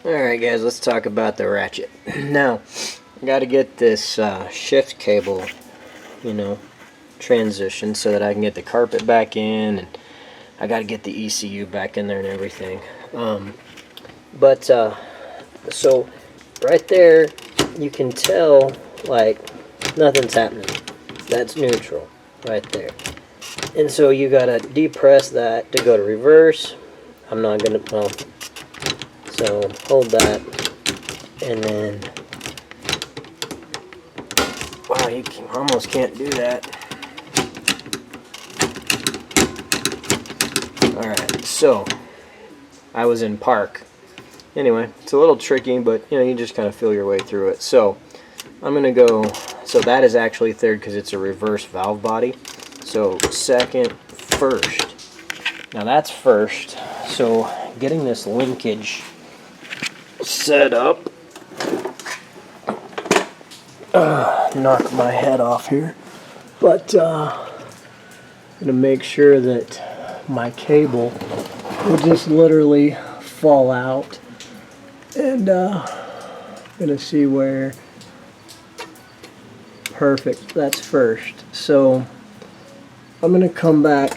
Alright guys, let's talk about the ratchet. Now, I gotta get this shift cable, transitioned so that I can get the carpet back in, and I gotta get the ECU back in there and everything. So right there, you can tell, like, nothing's happening. That's neutral, right there. And so you gotta depress that to go to reverse. I'm not gonna, well, so hold that, and then, wow, you almost can't do that. Alright, so, I was in park. Anyway, it's a little tricky, but you just kind of feel your way through it. So, I'm going to go, so that is actually third because it's a reverse valve body. So, second, first. Now that's first, so getting this linkage set up. Knock my head off here. But, I'm going to make sure that my cable will just literally fall out. And I'm gonna see where. Perfect, that's first. So I'm gonna come back.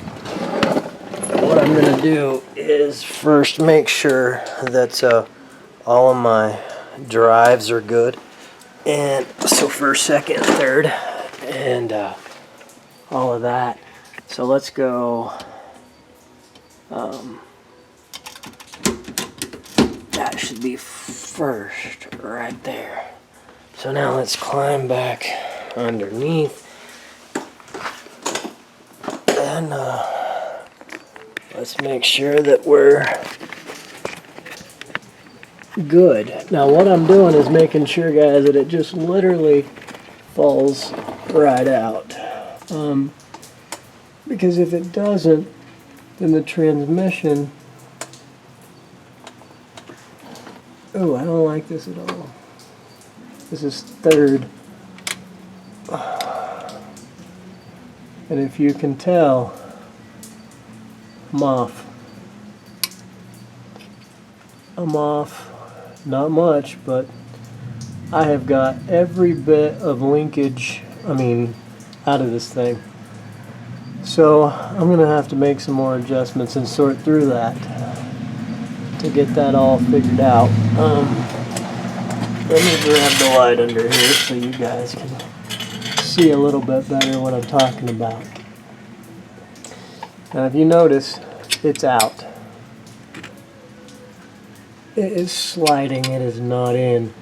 What I'm gonna do is first make sure that all of my drives are good, and so first, second, third, and all of that. So let's go. That should be first, right there. So now let's climb back underneath, and let's make sure that we're good. Now what I'm doing is making sure, guys, that it just literally falls right out. Because if it doesn't, then the transmission... Oh, I don't like this at all. This is third. And if you can tell, I'm off. I'm off. Not much, but I have got every bit of linkage, out of this thing. So I'm going to have to make some more adjustments and sort through that to get that all figured out. Let me grab the light under here so you guys can see a little bit better what I'm talking about. Now if you notice, it's out. It is sliding, it is not in.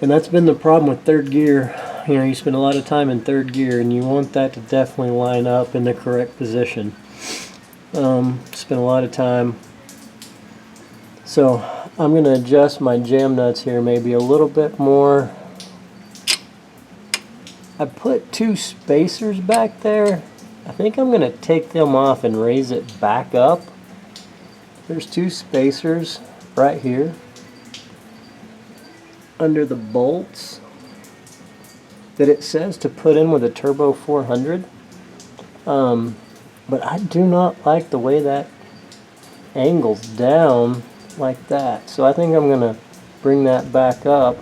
And that's been the problem with third gear. You spend a lot of time in third gear and you want that to definitely line up in the correct position. Spend a lot of time. So I'm going to adjust my jam nuts here maybe a little bit more. I put 2 spacers back there. I think I'm going to take them off and raise it back up. There's 2 spacers right here under the bolts that it says to put in with a Turbo 400. But I do not like the way that angles down like that. So I think I'm going to bring that back up,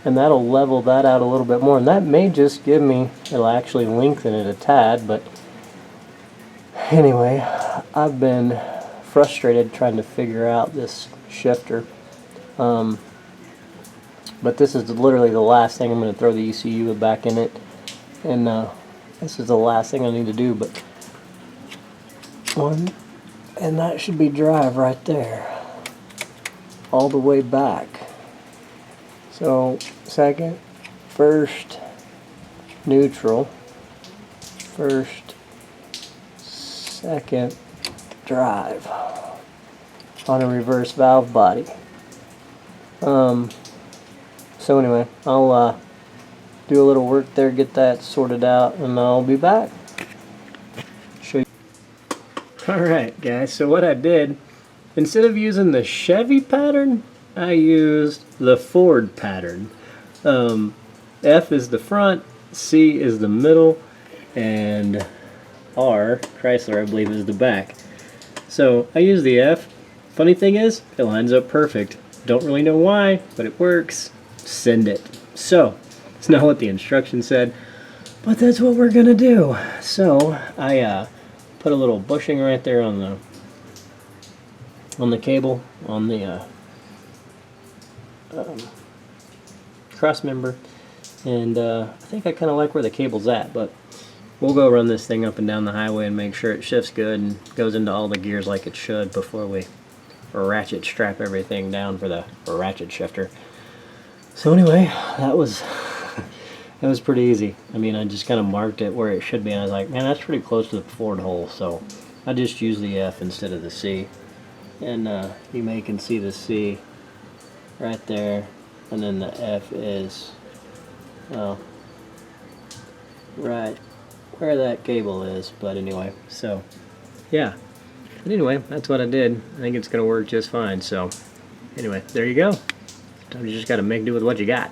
and that'll level that out a little bit more. And that may just give me, it'll actually lengthen it a tad, but anyway, I've been frustrated trying to figure out this shifter. But this is literally the last thing. I'm going to throw the ECU back in it, and this is the last thing I need to do. But one, and that should be drive right there, all the way back. So second, first, neutral, first, second, drive on a reverse valve body. So anyway, I'll do a little work there, get that sorted out, and I'll be back. Show you. Alright guys, so what I did, instead of using the Chevy pattern, I used the Ford pattern. F is the front, C is the middle, and R, Chrysler, I believe, is the back. So I use the F. Funny thing is, it lines up perfect. Don't really know why, but it works. Send it. So, it's not what the instructions said, but that's what we're gonna do. So, I put a little bushing right there on the cable, on the cross member, and I think I kind of like where the cable's at, but we'll go run this thing up and down the highway and make sure it shifts good and goes into all the gears like it should before we ratchet strap everything down for the ratchet shifter. So anyway, that was pretty easy. I mean, I just kind of marked it where it should be, and I was like, man, that's pretty close to the Ford hole, so I just used the F instead of the C. And you may can see the C right there, and then the F is, well, right where that cable is. But anyway, so yeah. But anyway, that's what I did. I think it's going to work just fine. So anyway, there you go. Sometimes you just got to make do with what you got.